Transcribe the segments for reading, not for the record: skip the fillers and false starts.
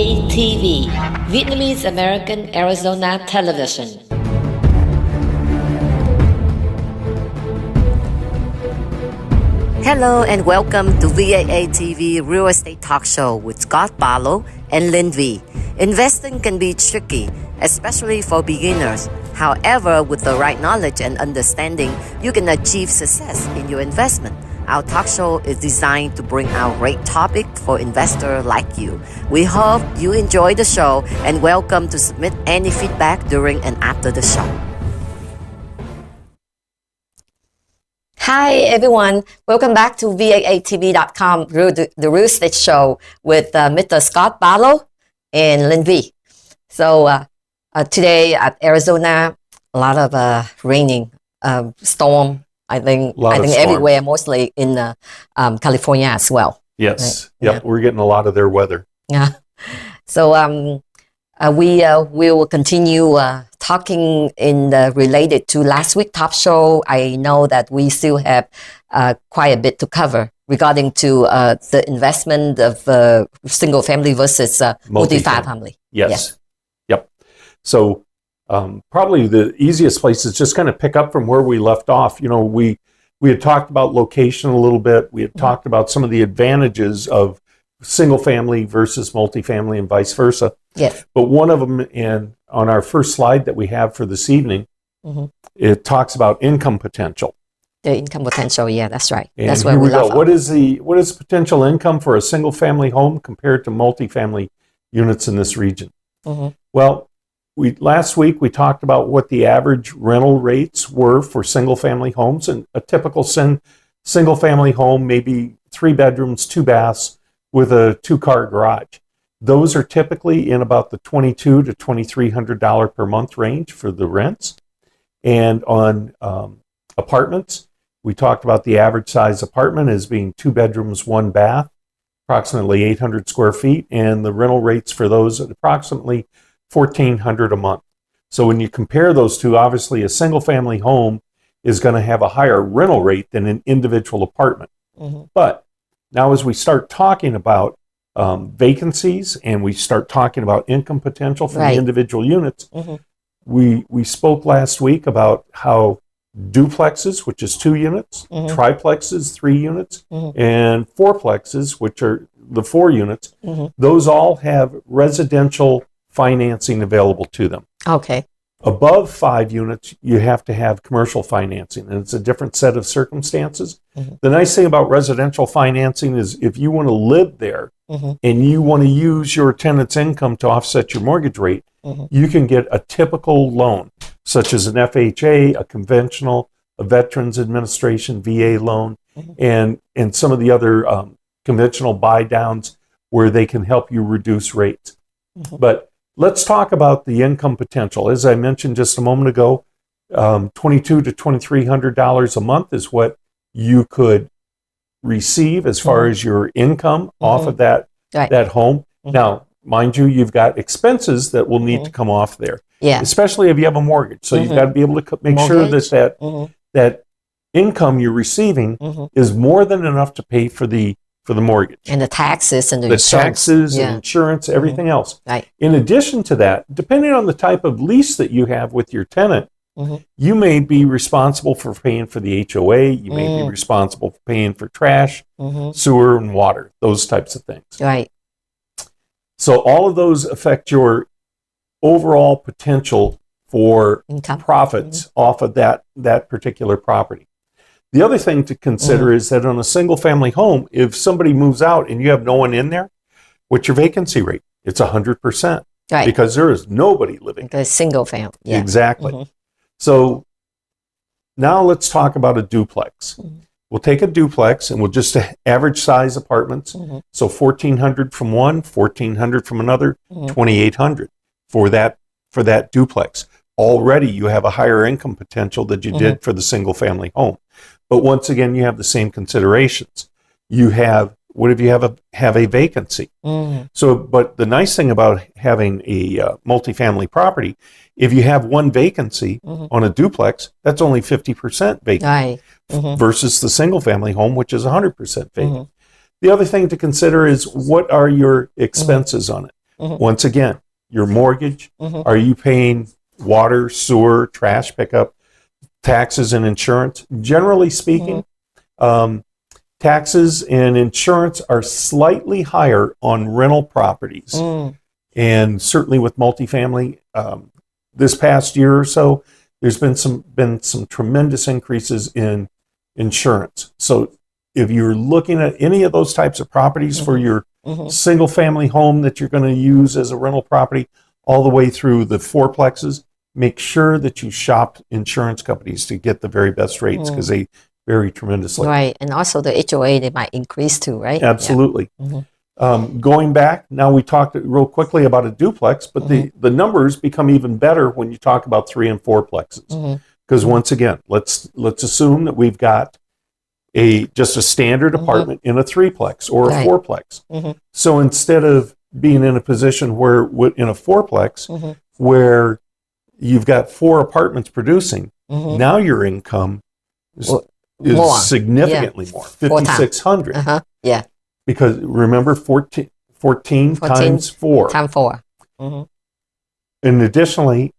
VAATV, Vietnamese American Arizona Television. Hello and welcome to VAATV Real Estate Talk Show with Scott Barlow and Linh Vi. Investing can be tricky, especially for beginners. However, with the right knowledge and understanding, you can achieve success in your investment. Our talk show is designed to bring out great topics for investors like you. We hope you enjoy the show and welcome to submit any feedback during and after the show. Hi everyone, welcome back to VAATV.com, the Real Estate Show with Mr. Scott Barlow and Linh Vi. So today at Arizona, a lot of raining, storm. I think everywhere, mostly in California as well. Yes, right? Yep, we're getting a lot of their weather. Yeah. So we will continue talking related to last week's top show. I know that we still have quite a bit to cover regarding to the investment of single family versus multifamily. Yes. Yeah. Yep. So probably the easiest place is just kind of pick up from where we left off. You know, we had talked about location a little bit. We had talked about some of the advantages of single family versus multifamily and vice versa. Yes. But one of them, on our first slide that we have for this evening, it talks about income potential. The income potential, yeah, that's right. And that's where we go. What is the potential income for a single family home compared to multifamily units in this region? Well, last week we talked about what the average rental rates were for single family homes, and a typical single family home, maybe 3 bedrooms, 2 baths with a 2-car garage. Those are typically in about the $2,200 to $2,300 per month range for the rents. And on apartments, we talked about the average size apartment as being 2 bedrooms, 1 bath, approximately 800 square feet, and the rental rates for those at approximately $1,400 a month. So when you compare those two, obviously a single family home is going to have a higher rental rate than an individual apartment. But now as we start talking about vacancies and we start talking about income potential for the individual units, we spoke last week about how duplexes, which is 2 units, triplexes, 3 units, and fourplexes, which are the 4 units, those all have residential financing available to them. Okay. Above 5 units, you have to have commercial financing, and it's a different set of circumstances. The nice thing about residential financing is if you want to live there and you want to use your tenant's income to offset your mortgage rate, you can get a typical loan, such as an FHA, a conventional, a Veterans Administration, VA loan, and some of the other conventional buy downs where they can help you reduce rates. But let's talk about the income potential. As I mentioned just a moment ago, $2,200 to $2,300 a month is what you could receive as far as your income off of that home. Now, mind you, you've got expenses that will need to come off there, especially if you have a mortgage. So you've got to be able to make sure that that income you're receiving is more than enough to pay for the mortgage. And the taxes and the insurance. Taxes and insurance, everything else. Right. In addition to that, depending on the type of lease that you have with your tenant, you may be responsible for paying for the HOA, you may be responsible for paying for trash, sewer, and water, those types of things. Right. So all of those affect your overall potential for income profits off of that particular property. The other thing to consider is that on a single family home, if somebody moves out and you have no one in there, what's your vacancy rate? It's 100%. Right. Because there is nobody living. Because single family. Yeah. Exactly. So now let's talk about a duplex. We'll take a duplex and we'll just average size apartments. So 1,400 from one, 1,400 from another, 2,800 for that duplex. Already you have a higher income potential than you did for the single family home. But once again, you have the same considerations. You have, what if you have a vacancy? So, but the nice thing about having a multifamily property, if you have one vacancy on a duplex, that's only 50% vacant versus the single family home, which is 100% vacant. The other thing to consider is what are your expenses on it? Once again, your mortgage, are you paying water, sewer, trash pickup, taxes and insurance? Generally speaking, taxes and insurance are slightly higher on rental properties. And certainly with multifamily, this past year or so, there's been some tremendous increases in insurance. So if you're looking at any of those types of properties for your single family home that you're going to use as a rental property, all the way through the fourplexes, make sure that you shop insurance companies to get the very best rates, because they vary tremendously. Right, and also the HOA, they might increase too, right? Absolutely. Going back, now we talked real quickly about a duplex, but the numbers become even better when you talk about 3 and 4plexes. Because once again, let's assume that we've got just a standard apartment in a 3plex or a 4plex. So instead of being in a position where in a 4plex where you've got 4 apartments producing, now your income is significantly more, 5,600. Yeah. Because remember, 14 times 4. Times 4. And additionally,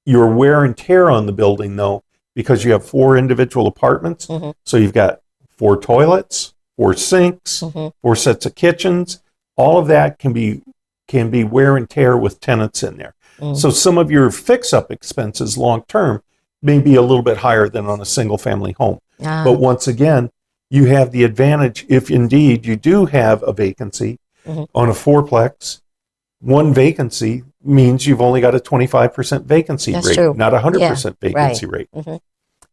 your wear and tear on the building, though, because you have 4 individual apartments, so you've got 4 toilets, 4 sinks, 4 sets of kitchens. All of that can be wear and tear with tenants in there. So some of your fix-up expenses long-term may be a little bit higher than on a single-family home. But once again, you have the advantage, if indeed you do have a vacancy on a 4plex, 1 vacancy means you've only got a 25% vacancy rate, true. not a 100% vacancy rate.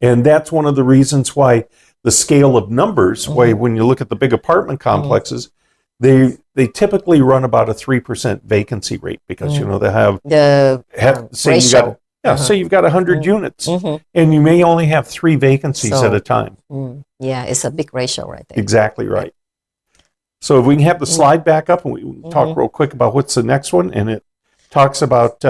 And that's one of the reasons why the scale of numbers, why when you look at the big apartment complexes, they typically run about a 3% vacancy rate, because you know they have say ratio. Say you've got 100 units, and you may only have 3 vacancies at a time. Yeah, it's a big ratio right there. Exactly right. So if we can have the slide back up, and we can talk real quick about what's the next one, and it talks about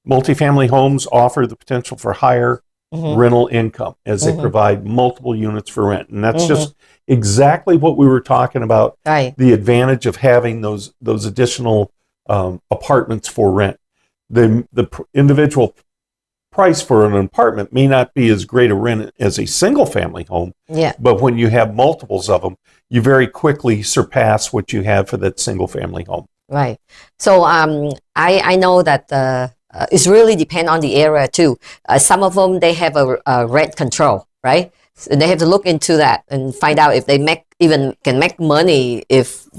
multifamily homes offer the potential for higher rental income as they provide multiple units for rent. And that's just exactly what we were talking about, the advantage of having those additional apartments for rent. The individual price for an apartment may not be as great a rent as a single family home, but when you have multiples of them, you very quickly surpass what you have for that single family home. Right. So I know that it's really depend on the area too. Some of them, they have a rent control, right? So they have to look into that and find out if they can make money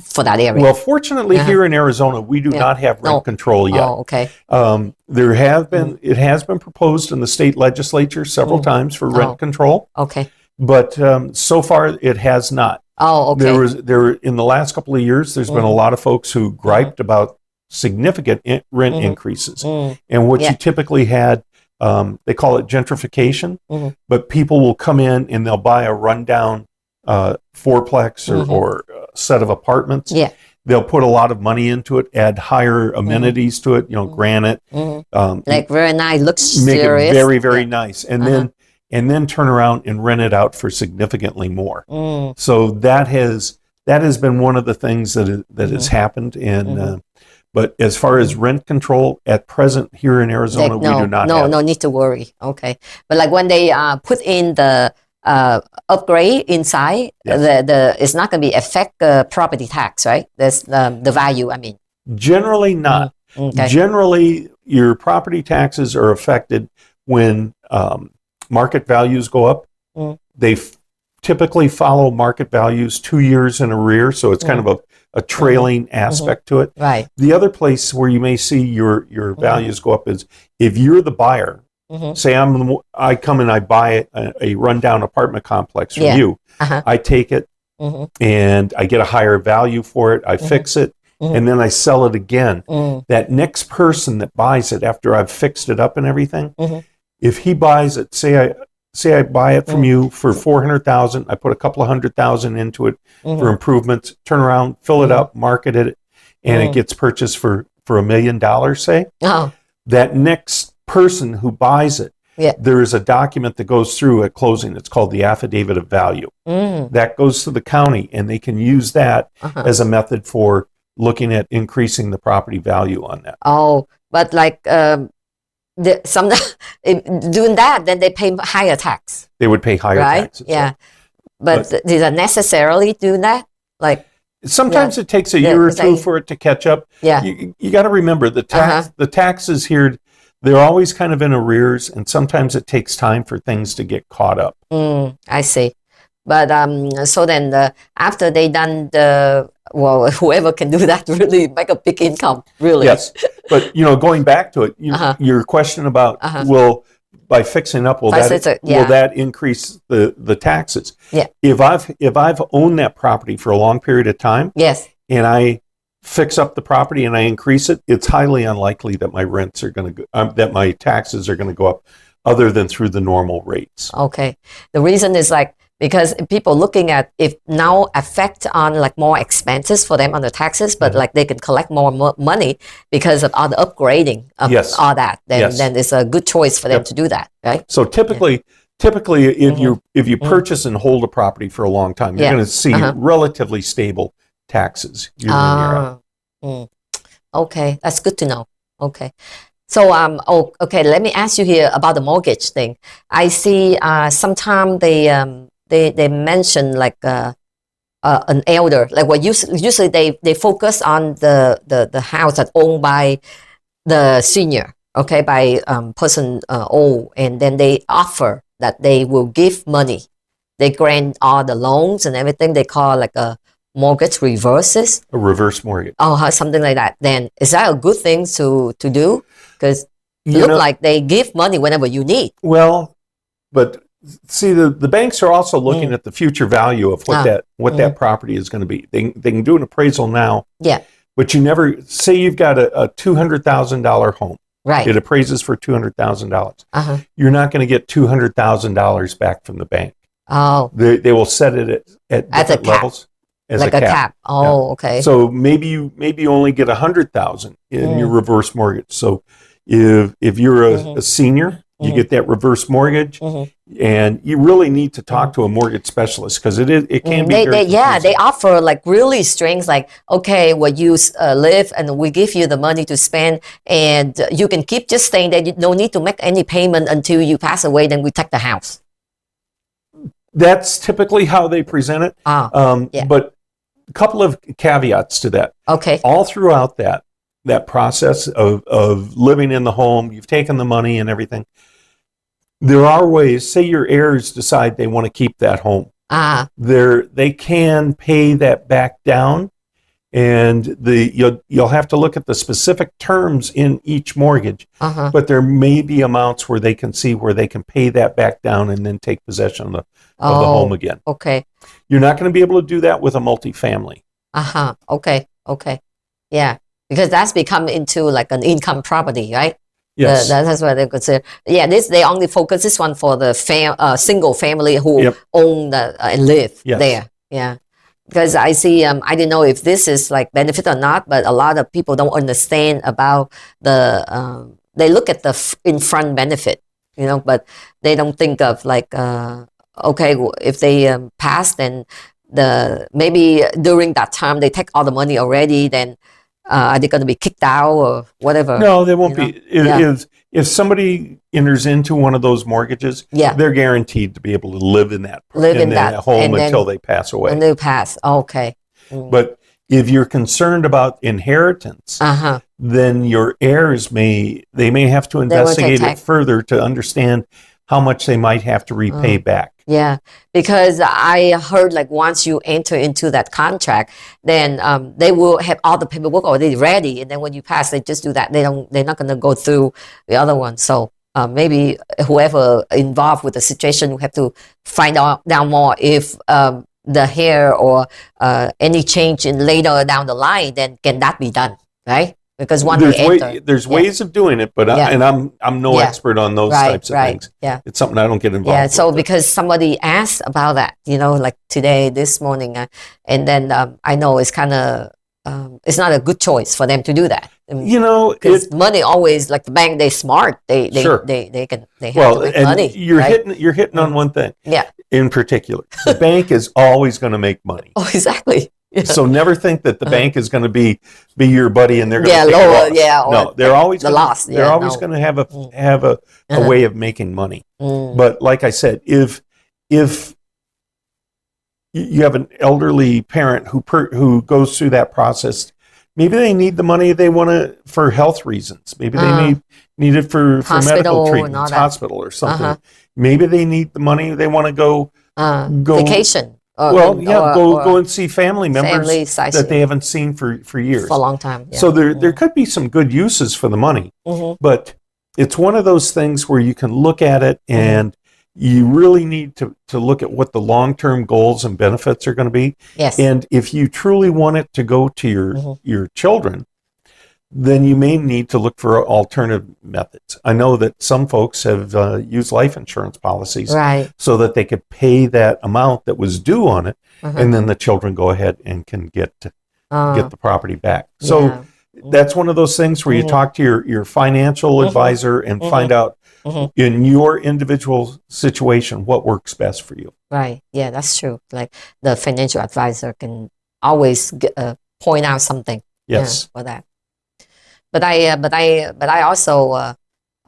for that area. Well, fortunately, here in Arizona, we do not have rent control yet. Oh, okay. There have been it has been proposed in the state legislature several times for rent control. Okay. But so far, it has not. Oh, okay. There in the last couple of years, there's been a lot of folks who griped about significant rent increases, and what you typically had. They call it gentrification, but people will come in and they'll buy a rundown 4plex or set of apartments. They'll put a lot of money into it, add higher amenities to it, granite. Like very nice, looks make serious. it very, very nice. And then turn around and rent it out for significantly more. So that has been one of the things that has happened. And but as far as rent control at present here in Arizona, we do not have. No need to worry. Okay, but like when they put in the upgrade inside, it's not going to be affect the property tax, right? That's the value. I mean, generally not. Okay. Generally, your property taxes are affected when market values go up. They typically follow market values 2 years in arrears, so it's kind of a trailing aspect to it. Right. The other place where you may see your values go up is if you're the buyer. Say I come and I buy a rundown apartment complex from you. I take it and I get a higher value for it. I fix it and then I sell it again. That next person that buys it after I've fixed it up and everything, if he buys it, say I buy it from you for $400,000, I put a couple of $100,000 into it for improvements, turn around, fill it up, market it, and it gets purchased for $1 million, say. That next person who buys it, there is a document that goes through at closing. It's called the affidavit of value. That goes to the county, and they can use that as a method for looking at increasing the property value on that. Oh, but like some doing that, then they pay higher tax. They would pay higher right? taxes. Yeah. Right? But did they necessarily do that? Like sometimes it takes a year or two for it to catch up. Yeah. You got to remember the taxes here, they're always kind of in arrears, and sometimes it takes time for things to get caught up. I see. But so then after they done whoever can do that really make a big income, really. Yes. But going back to it, your question about by fixing up, will that increase the taxes? Yeah. If I've owned that property for a long period of time, yes, and I fix up the property and I increase it, it's highly unlikely that my rents are going to go, that my taxes are going to go up, other than through the normal rates. Okay. The reason is because people looking at if now affect on more expenses for them on the taxes, but they can collect more money because of all the upgrading of all that. Then it's a good choice for them to do that, right? So typically, if you purchase and hold a property for a long time, you're going to see relatively stable taxes year in, year out. Okay, that's good to know. Okay. So, okay, let me ask you here about the mortgage thing. I see sometimes they mention an elder, usually they focus on the house that's owned by the senior, okay, by person old, and then they offer that they will give money. They grant all the loans and everything. They call a mortgage reverses. A reverse mortgage. Oh, something like that. Then is that a good thing to do? Because it looks like they give money whenever you need. Well, but see, the banks are also looking at the future value of what that property is going to be. They can do an appraisal now. Yeah. But you never say you've got a $200,000 home. Right. It appraises for $200,000. You're not going to get $200,000 back from the bank. Oh. They will set it at different levels. As a cap. Oh, okay. So maybe you only get $100,000 in your reverse mortgage. So if you're a senior, you get that reverse mortgage, and you really need to talk to a mortgage specialist, because it can be very confusing. They offer really strings, okay, well, you live and we give you the money to spend, and you can keep just staying there. You don't need to make any payment until you pass away. Then we take the house. That's typically how they present it. But a couple of caveats to that. Okay. All throughout that process of living in the home, you've taken the money and everything. There are ways, say your heirs decide they want to keep that home. They can pay that back down, and you'll have to look at the specific terms in each mortgage. But there may be amounts where they can see where they can pay that back down and then take possession of the home again. Okay. You're not going to be able to do that with a multifamily. Okay. Yeah, because that's become into an income property, right? Yes. That's what they consider. Yeah, they only focus this one for the single family who own and live there. Yeah. Because I see, I didn't know if this is benefit or not, but a lot of people don't understand about they look at the in front benefit, but they don't think of okay, if they pass, then maybe during that time they take all the money already, then are they going to be kicked out or whatever? No, they won't be. If somebody enters into one of those mortgages, they're guaranteed to be able to live in that home until they pass away. When they pass, okay. But if you're concerned about inheritance, then your heirs may have to investigate it further to understand how much they might have to repay back. Yeah, because I heard once you enter into that contract, then they will have all the paperwork already ready, and then when you pass, they just do that. They're not going to go through the other one. So maybe whoever involved with the situation will have to find out more if the hair or any change in later down the line, then can that be done, right? Because there's ways of doing it, but I'm no expert on those types of things. Yeah, it's something I don't get involved with. Yeah, so because somebody asked about that, this morning, and then I know it's kind of it's not a good choice for them to do that. Because money always the bank, they smart. They have to make money. You're hitting on one thing. Yeah. In particular, the bank is always going to make money. Oh, exactly. So never think that the bank is going to be your buddy and they're going to take lower, a loss. No, they're always going to have a way of making money. But like I said, if you have an elderly parent who goes through that process, maybe they need the money they want to for health reasons. Maybe they need it for medical treatments, hospital or something. Maybe they need the money they want to go vacation. Go and see family members that they haven't seen for years. For a long time. Yeah. So there could be some good uses for the money, but it's one of those things where you can look at it and you really need to look at what the long-term goals and benefits are going to be. Yes. And if you truly want it to go to your children, then you may need to look for alternative methods. I know that some folks have used life insurance policies so that they could pay that amount that was due on it, and then the children go ahead and can get the property back. So that's one of those things where you talk to your financial advisor and find out in your individual situation what works best for you. Right. Yeah, that's true. Like the financial advisor can always point out something. Yes. For that. But I also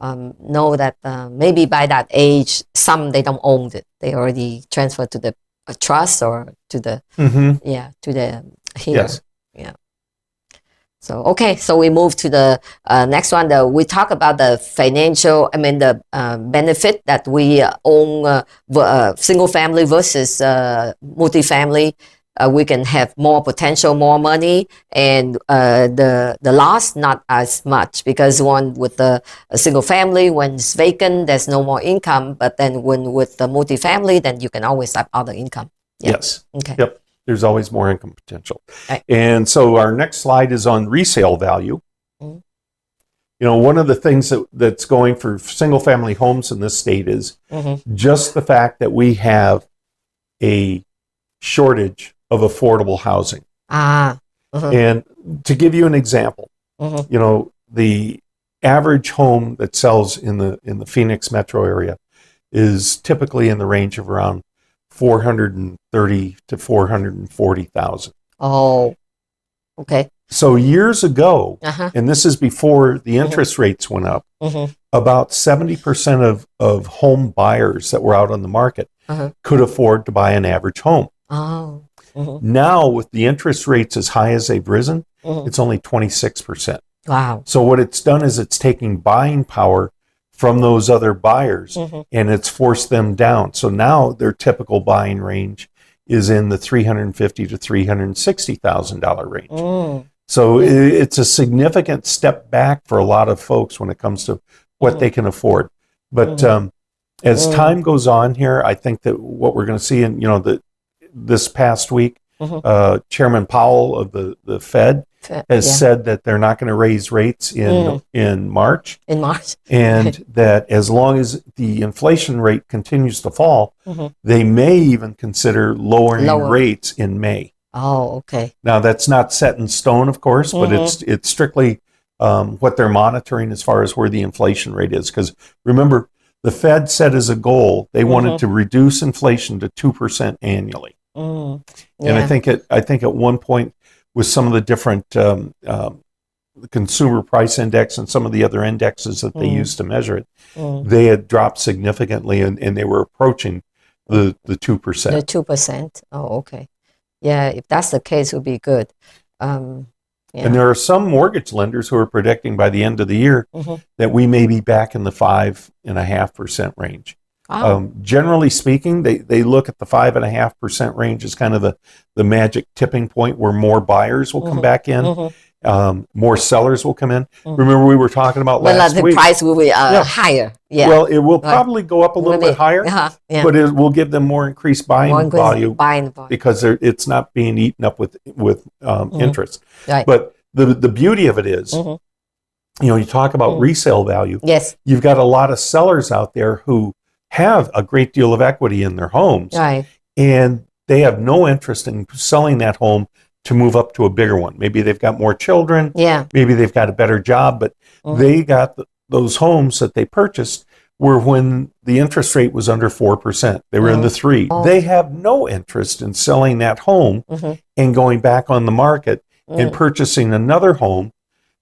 know that maybe by that age, some they don't own it. They already transferred to the trust or to the to the here. Yes. Yeah. So okay, so we move to the next one. We talk about the financial. I mean the benefit that we own single family versus multifamily. We can have more potential, more money, and the loss not as much, because one with a single family, when it's vacant, there's no more income. But then when with the multifamily, then you can always have other income. Yeah. Yes. Okay. Yep. There's always more income potential. Right. And so our next slide is on resale value. You know, one of the things that's going for single family homes in this state is just the fact that we have a shortage of affordable housing. And to give you an example, you know, the average home that sells in the Phoenix metro area is typically in the range of around $430,000 to $440,000. Oh, okay. So years ago, and this is before the interest rates went up, about 70% of home buyers that were out on the market could afford to buy an average home. Oh. Now, with the interest rates as high as they've risen, it's only 26%. Wow. So what it's done is it's taking buying power from those other buyers and it's forced them down. So now their typical buying range is in the $350,000 to $360,000 range. So it's a significant step back for a lot of folks when it comes to what they can afford. But as time goes on here, I think that what we're going to see, and you know, this past week, Chairman Powell of the Fed has said that they're not going to raise rates in March. In March. And that as long as the inflation rate continues to fall, they may even consider lowering rates in May. Oh, okay. Now, that's not set in stone, of course, but it's strictly what they're monitoring as far as where the inflation rate is. Because remember, the Fed set as a goal, they wanted to reduce inflation to 2% annually. And I think at one point with some of the different the consumer price index and some of the other indexes that they use to measure it, they had dropped significantly and they were approaching the 2%. The 2%. Oh, okay. Yeah, if that's the case, it would be good. And there are some mortgage lenders who are predicting by the end of the year that we may be back in the 5.5% range. Wow. Generally speaking, they look at the 5.5% range as kind of the magic tipping point where more buyers will come back in, more sellers will come in. Remember, we were talking about last week. The price will be higher. Yeah. Well, it will probably go up a little bit higher, but it will give them more increased buying value because it's not being eaten up with interest. Right. But the beauty of it is, you know, you talk about resale value. Yes. You've got a lot of sellers out there who have a great deal of equity in their homes, and they have no interest in selling that home to move up to a bigger one. Maybe they've got more children, maybe they've got a better job, but they got those homes that they purchased were when the interest rate was under 4%. They were in the 3. They have no interest in selling that home and going back on the market and purchasing another home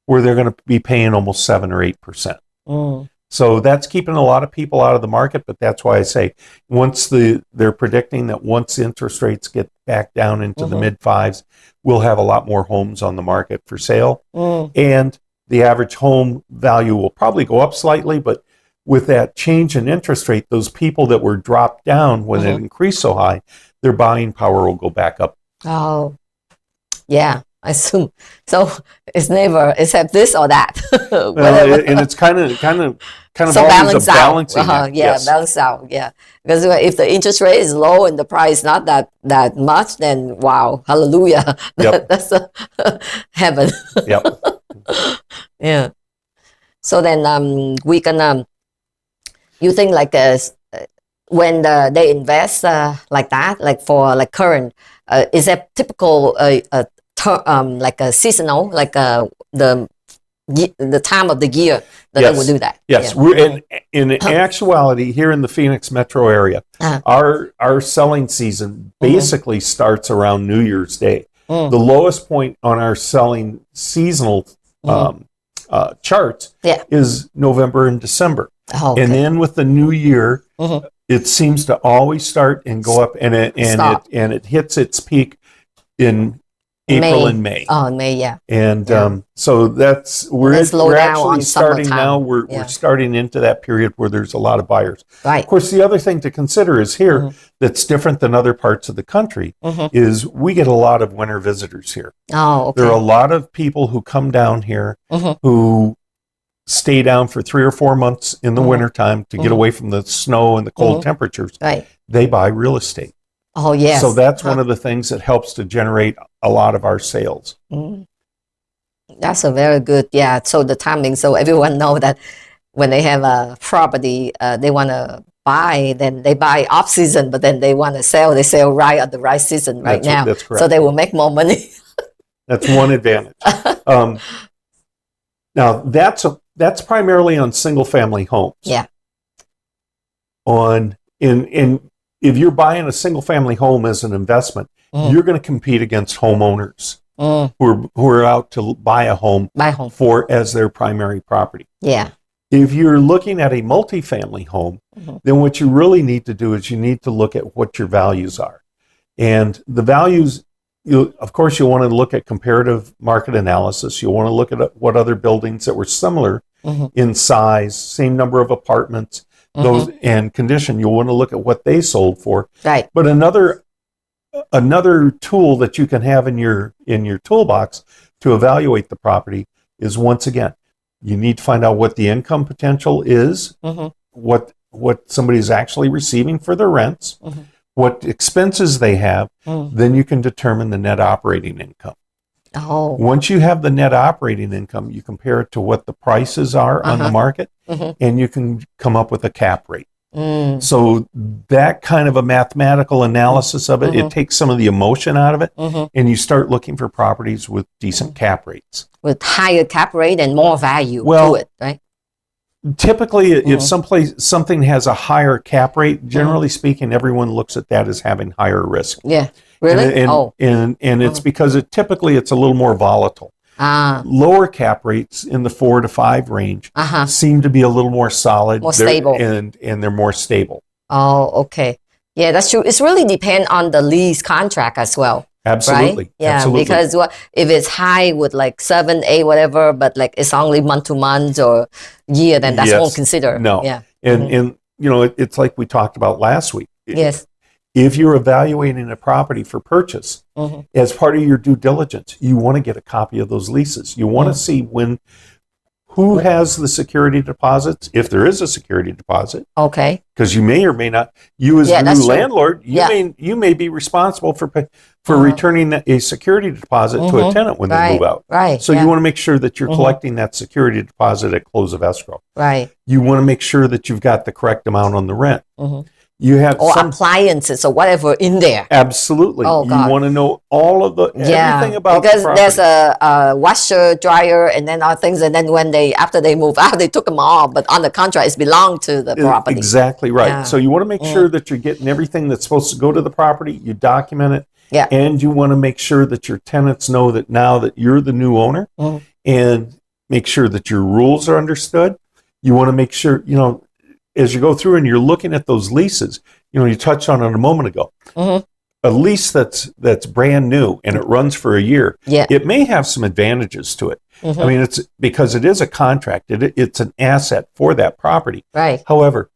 where they're going to be paying almost 7 or 8%. So that's keeping a lot of people out of the market, but that's why I say they're predicting that once interest rates get back down into the mid 5s, we'll have a lot more homes on the market for sale. And the average home value will probably go up slightly, but with that change in interest rate, those people that were dropped down when it increased so high, their buying power will go back up. Oh, yeah, I assume. So it's never, except this or that. Well, and it's kind of so always balance a balancing out. act. Yeah, Yes. balance out. Yeah, because if the interest rate is low and the price not that much, then wow, hallelujah, Yep. that's heaven. Yep. Yeah. So then we can you think like when they invest like that, like for like current, is that typical like a seasonal, like the time of the year that they will do that? Yes, Yeah. we're in actuality here in the Phoenix metro area. Our selling season basically starts around New Year's Day. The lowest point on our selling seasonal charts is November and December. Oh, okay. And then with the new year, it seems to always start and go up, and it hits its peak in April and May. Oh, May, yeah. And so we're actually starting now. We're starting into that period where there's a lot of buyers. Right. Of course, the other thing to consider is here that's different than other parts of the country is we get a lot of winter visitors here. Oh, okay. There are a lot of people who come down here who stay down for 3 or 4 months in the wintertime to get away from the snow and the cold temperatures. Right. They buy real estate. Oh, yes. So that's one of the things that helps to generate a lot of our sales. That's a very good, so the timing, so everyone know that when they have a property they want to buy, then they buy off season, but then they want to sell, they sell right at the right season now. That's correct. So they will make more money. That's one advantage. Now that's primarily on single family homes. Yeah. If you're buying a single family home as an investment, you're going to compete against homeowners who are out to buy a home for as their primary property. Yeah. If you're looking at a multifamily home, then what you really need to do is you need to look at what your values are. And the values, of course, you want to look at comparative market analysis. You want to look at what other buildings that were similar in size, same number of apartments, those and condition. You'll want to look at what they sold for. Right. But another tool that you can have in your toolbox to evaluate the property is, once again, you need to find out what the income potential is, what somebody's actually receiving for their rents, what expenses they have. Then you can determine the net operating income. Oh. Once you have the net operating income, you compare it to what the prices are on the market, and you can come up with a cap rate. So that kind of a mathematical analysis of it, it takes some of the emotion out of it, and you start looking for properties with decent cap rates. With higher cap rate and more value to it, right? Typically, if something has a higher cap rate, generally speaking, everyone looks at that as having higher risk. Yeah. Really? And it's because typically it's a little more volatile. Lower cap rates in the 4 to 5 range seem to be a little more solid, more stable, and they're more stable. Oh, okay. Yeah, that's true. It's really depend on the lease contract as well. Absolutely. Right? Yeah, absolutely. because if it's high with like 7, 8, whatever, but like it's only month to month or year, then that's won't consider. No. Yeah. And it's like we talked about last week. Yes. If you're evaluating a property for purchase, as part of your due diligence, you want to get a copy of those leases. You want to see who has the security deposits, if there is a security deposit. Okay. Because you may or may not. You as the new landlord, you may be responsible for returning a security deposit to a tenant when they move out. Right. So you want to make sure that you're collecting that security deposit at close of escrow. Right. You want to make sure that you've got the correct amount on the rent. You have or appliances or whatever in there. Absolutely. Oh, God. You want to know all of the everything about because the property. there's a washer, dryer, and then other things, and then when after they move out, they took them all, but on the contract, it's belonged to the property. Exactly right. Yeah. So you want to make sure that you're getting everything that's supposed to go to the property. You document it. Yeah. And you want to make sure that your tenants know that now that you're the new owner, and make sure that your rules are understood. You want to make sure, as you go through and you're looking at those leases, you touched on it a moment ago. A lease that's brand new and it runs for a year, it may have some advantages to it. I mean, it's because it is a contract. It's an asset for that property. Right. However,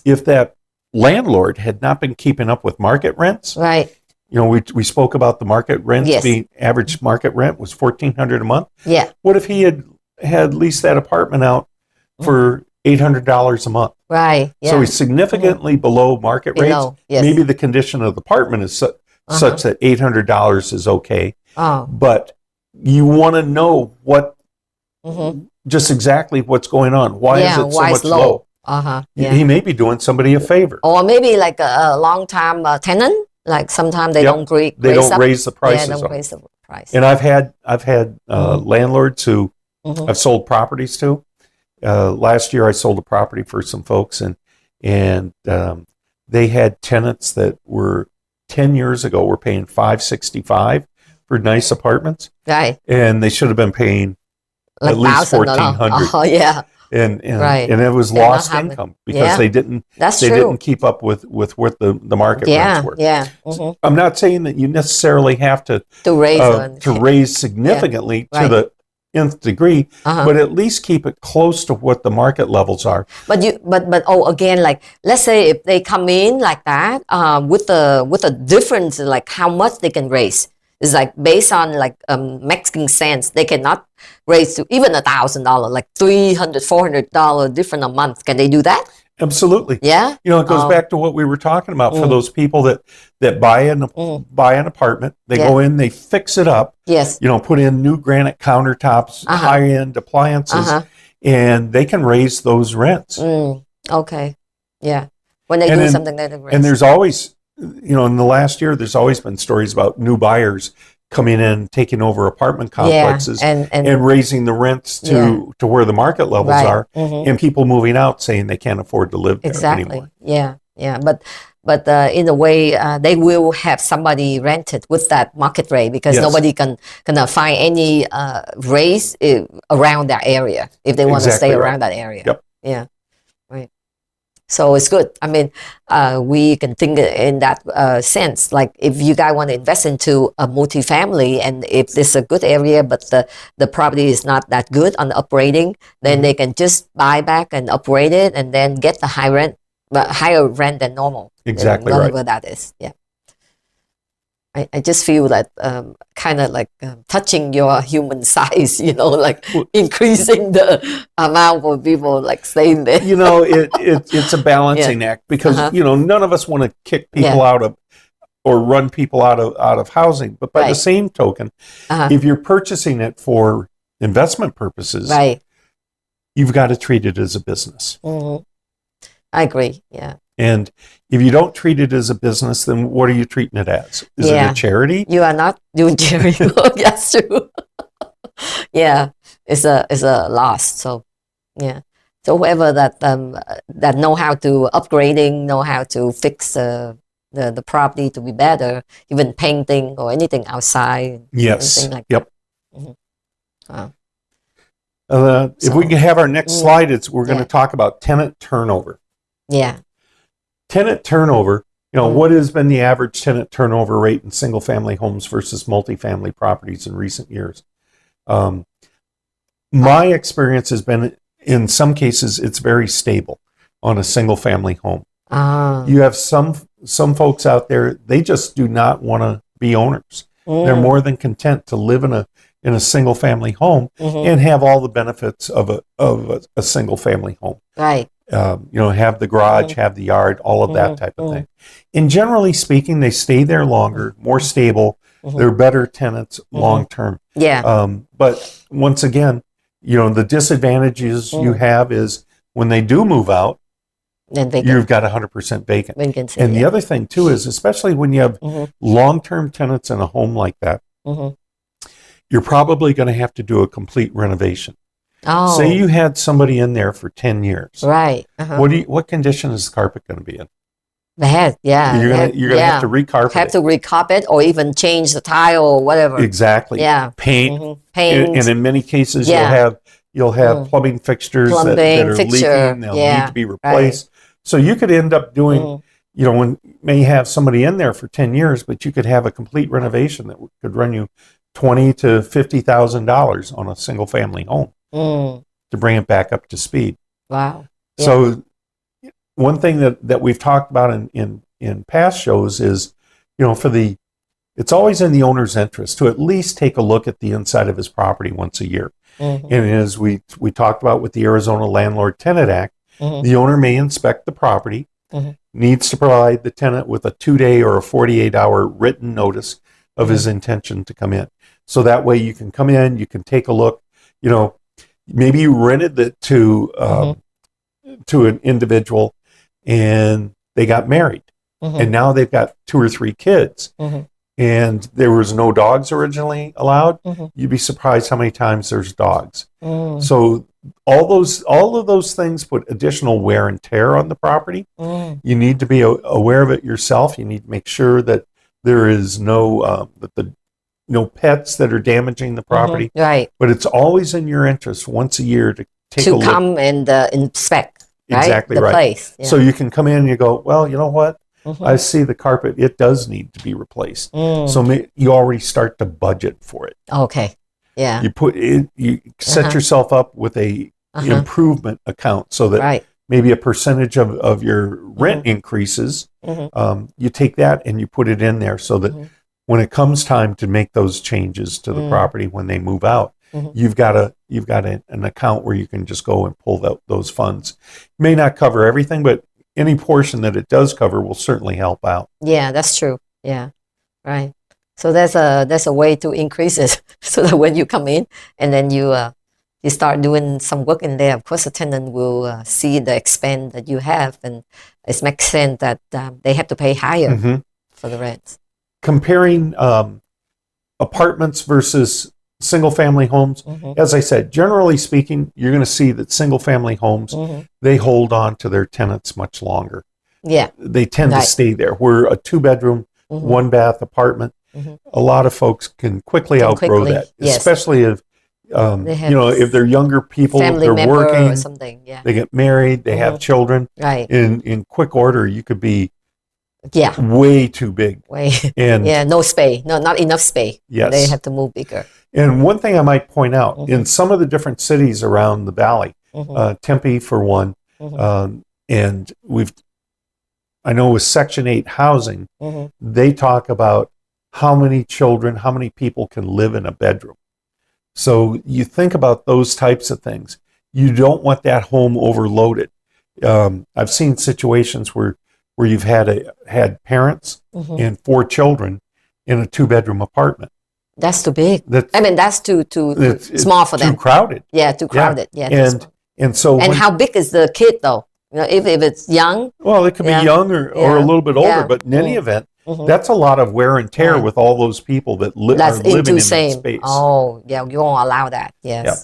if that landlord had not been keeping up with market rents, right. We spoke about the market rents. Yes. The average market rent was $1,400 a month. Yeah. What if he had leased that apartment out for $800 a month? Right. Yeah. So he's significantly below market rates. Yes. Maybe the condition of the apartment is such that $800 is okay. But you want to know what, just exactly what's going on. Why is it so much low? He may be doing somebody a favor. Or maybe like a long-time tenant. Like sometimes they don't raise the prices. Yeah, don't raise the price. And I've had landlords who I've sold properties to. Last year I sold a property for some folks, and they had tenants that were 10 years ago were paying $565 for nice apartments. Right. And they should have been paying like at least $1,400. Oh yeah. And it was lost income because they didn't keep up with what the market rents were. Yeah. I'm not saying that you necessarily have to raise significantly to the nth degree, but at least keep it close to what the market levels are. But again, like let's say if they come in like that, with the difference, like how much they can raise. It's like based on like making sense. They cannot raise to even $1,000, like $300, $400 different a month. Can they do that? Absolutely. Yeah. It goes back to what we were talking about for those people that buy an apartment. They go in, they fix it up. Yes. Put in new granite countertops, high-end appliances, and they can raise those rents. Okay. Yeah. When they do something that they raise. And there's always, in the last year, there's always been stories about new buyers coming in, taking over apartment complexes, and raising the rents to where the market levels are, and people moving out saying they can't afford to live there anymore. Yeah. But in a way, they will have somebody rented with that market rate because nobody can find any raise around that area if they want to stay around that area. Yep. Yeah. Right. So it's good. I mean, we can think in that sense. Like if you guys want to invest into a multifamily, and if this is a good area, but the property is not that good on the upgrading, then they can just buy back and upgrade it, and then get the higher rent than normal. Exactly whatever right. that is. Yeah. I just feel that kind of like touching your human size, like increasing the amount of people like staying there. It's a balancing act because none of us want to kick people out of or run people out of housing. But by the same token, if you're purchasing it for investment purposes, you've got to treat it as a business. I agree. Yeah. And if you don't treat it as a business, then what are you treating it as? Is it a charity? You are not doing charity work. That's true. It's a loss. So, So whoever that know how to upgrading, know how to fix the property to be better, even painting or anything outside. Yes. Anything like that. Wow. If we can have our next slide, we're going to talk about tenant turnover. Yeah. Tenant turnover, what has been the average tenant turnover rate in single family homes versus multifamily properties in recent years? My experience has been, in some cases, it's very stable on a single family home. You have some folks out there, they just do not want to be owners. They're more than content to live in a single family home and have all the benefits of a single family home. Right. Have the garage, have the yard, all of that type of thing. And generally speaking, they stay there longer, more stable. They're better tenants long term. Yeah. But once again, the disadvantages you have is when they do move out, Then you've got 100% vacant. vacancy. And the other thing too is, especially when you have long-term tenants in a home like that, you're probably going to have to do a complete renovation. Oh. Say you had somebody in there for 10 years. Right. What condition is the carpet going to be in? Bad, yeah. You're gonna have to recarpet. Have to recarpet or even change the tile or whatever. Exactly. Yeah. Paint. Paint. And in many cases, you'll have plumbing fixtures that are leaking. They'll need to be replaced. Right. So you could end up doing, when you may have somebody in there for 10 years, but you could have a complete renovation that could run you $20,000 to $50,000 on a single family home to bring it back up to speed. Wow. Yeah. So one thing that we've talked about in past shows is, it's always in the owner's interest to at least take a look at the inside of his property once a year. And as we talked about with the Arizona Landlord Tenant Act, the owner may inspect the property, needs to provide the tenant with a 2-day or a 48-hour written notice of his intention to come in. So that way you can come in, you can take a look. Maybe you rented it to an individual and they got married. And now they've got 2 or 3 kids. And there was no dogs originally allowed. You'd be surprised how many times there's dogs. So all of those things put additional wear and tear on the property. You need to be aware of it yourself. You need to make sure that there is no pets that are damaging the property. Right. But it's always in your interest once a year to take a look. To come and inspect. Right? Exactly the right. Place. Yeah. So you can come in and you go, well, you know what? I see the carpet. It does need to be replaced. So you already start to budget for it. Okay. Yeah. You set yourself up with a improvement account so that maybe a percentage of your rent increases. You take that and you put it in there so that when it comes time to make those changes to the property when they move out, you've got an account where you can just go and pull those funds. It may not cover everything, but any portion that it does cover will certainly help out. Yeah, that's true. Yeah, right. So there's a way to increase it so that when you come in and then you start doing some work in there, of course the tenant will see the expense that you have, and it makes sense that they have to pay higher for the rent. Comparing apartments versus single-family homes, as I said, generally speaking, you're going to see that single-family homes, they hold on to their tenants much longer. Yeah. They tend to stay there. Where a 2-bedroom, 1-bath apartment, a lot of folks can quickly outgrow that, especially if, if they're younger people, they're working, or something. Yeah. they get married, they have children. Right. In quick order, you could be Yeah. way too big. And yeah, no space, not enough space. Yes. They have to move bigger. And one thing I might point out, in some of the different cities around the valley, Tempe for one, and I know with Section 8 housing, they talk about how many children, how many people can live in a bedroom. So you think about those types of things. You don't want that home overloaded. I've seen situations where you've had parents and 4 children in a 2-bedroom apartment. That's too big. That's too small for them. Too crowded. Yeah, too crowded. Yeah. And how big is the kid though? If it's young. Well, it could be young or a little bit older, but in any event, that's a lot of wear and tear with all those people that are living in that space. Oh, yeah, you won't allow that. Yes. Yeah.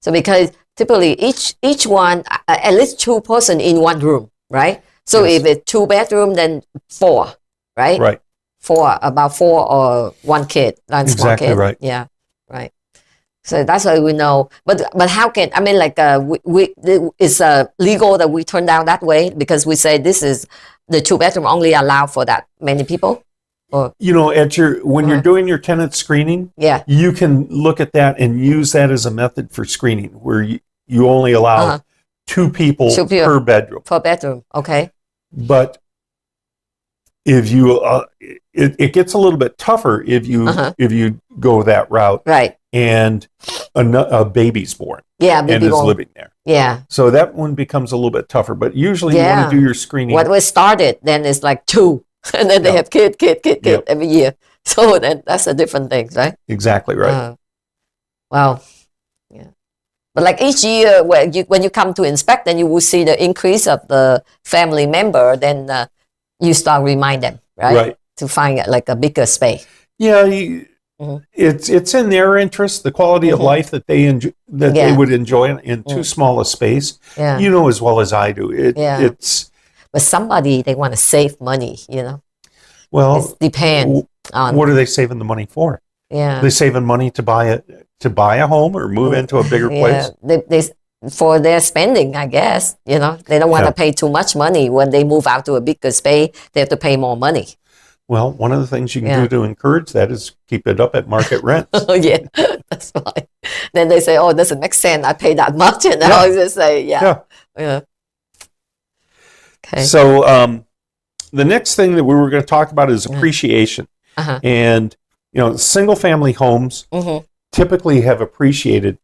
So because typically each one, at least 2 person in one room, right? So if it's 2 bedroom, then 4, right? Right. 4, about 4 or 1 kid, one small kid. Right. Yeah, right. So that's why we know. But how can it's legal that we turn down that way because we say this is the 2-bedroom only allow for that many people. Or when you're doing your tenant screening, you can look at that and use that as a method for screening, where you only allow 2 people per bedroom. Per bedroom, okay. But if you, it gets a little bit tougher if you go that route, right? And a baby's born, and is living there, So that one becomes a little bit tougher. But usually, you want to do your screening. What was started then is like 2, and then they have kid every year. So then that's a different thing, right? Exactly right. Wow. Yeah. But like each year, when you come to inspect, then you will see the increase of the family member. Then you start remind them, right? Right. To find like a bigger space. Yeah, it's in their interest, the quality of life that they enjoy, that they would enjoy in too small a space. Yeah. You know as well as I do. It's. But somebody, they want to save money, Well, it depends on what are they saving the money for? Yeah. Are they saving money to buy a home or move into a bigger place? They for their spending, I guess. They don't want to pay too much money. When they move out to a bigger space, they have to pay more money. Well, one of the things you can do to encourage that is keep it up at market rent. Oh, yeah, that's why. Then they say, oh, it doesn't make sense. I pay that much. And I just say, yeah. Okay. So the next thing that we were going to talk about is appreciation. And, single family homes typically have appreciated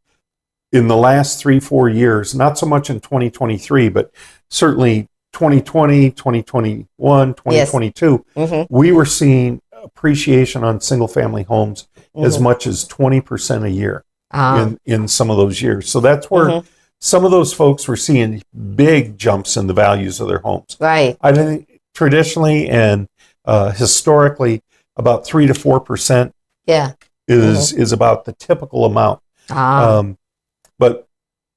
in the last 3-4 years, not so much in 2023, but certainly 2020, 2021, 2022, we were seeing appreciation on single family homes as much as 20% a year in some of those years. So that's where some of those folks were seeing big jumps in the values of their homes. Right. I think traditionally and historically, about 3 to 4% is about the typical amount. But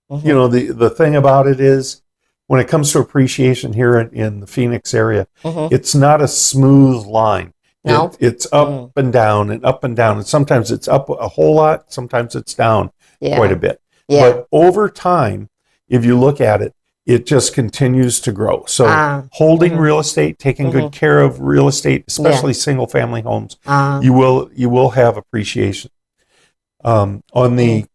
the thing about it is, when it comes to appreciation here in the Phoenix area, it's not a smooth line. No? It's up and down and up and down. And sometimes it's up a whole lot. Sometimes it's down quite a bit. Yeah. But over time, if you look at it, it just continues to grow. So holding real estate, taking good care of real estate, especially single family homes, you will have appreciation. On the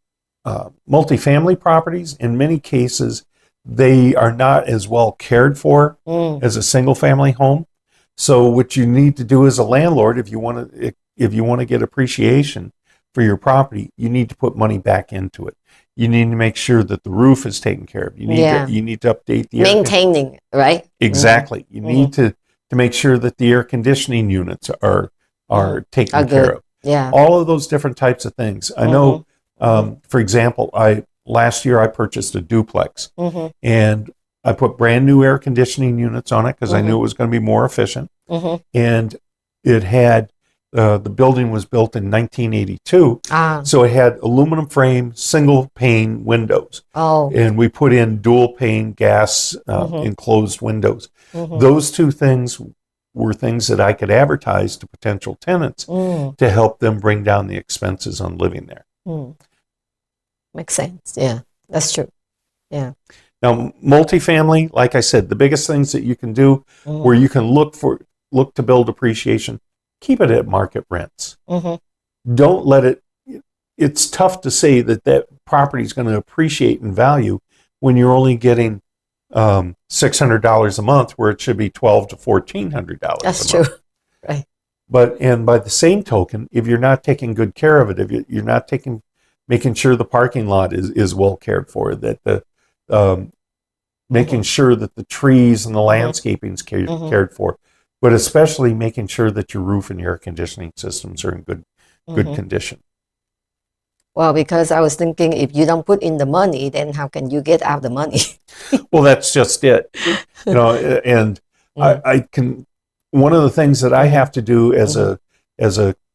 multifamily properties, in many cases, they are not as well cared for as a single family home. So what you need to do as a landlord, if you want to get appreciation for your property, you need to put money back into it. You need to make sure that the roof is taken care of. You need to update the maintaining, right? Exactly. You need to make sure that the air conditioning units are taken care of. Yeah. All of those different types of things. I know, for example, last year I purchased a duplex and I put brand new air conditioning units on it because I knew it was going to be more efficient. And it had, the building was built in 1982. So it had aluminum frame, single pane windows. And we put in dual pane gas enclosed windows. Those two things were things that I could advertise to potential tenants to help them bring down the expenses on living there. Makes sense. Yeah, that's true. Yeah. Now, multifamily, like I said, the biggest things that you can do where you can look to build appreciation, keep it at market rents. Don't let it, it's tough to say that property is going to appreciate in value when you're only getting $600 a month where it should be $1,200 to $1,400. That's true. Right. And by the same token, if you're not taking good care of it, if you're not making sure the parking lot is well cared for, that the making sure that the trees and the landscaping is cared for, but especially making sure that your roof and air conditioning systems are in good condition. Well, because I was thinking, if you don't put in the money, then how can you get out the money? Well, that's just it. And I can. One of the things that I have to do as a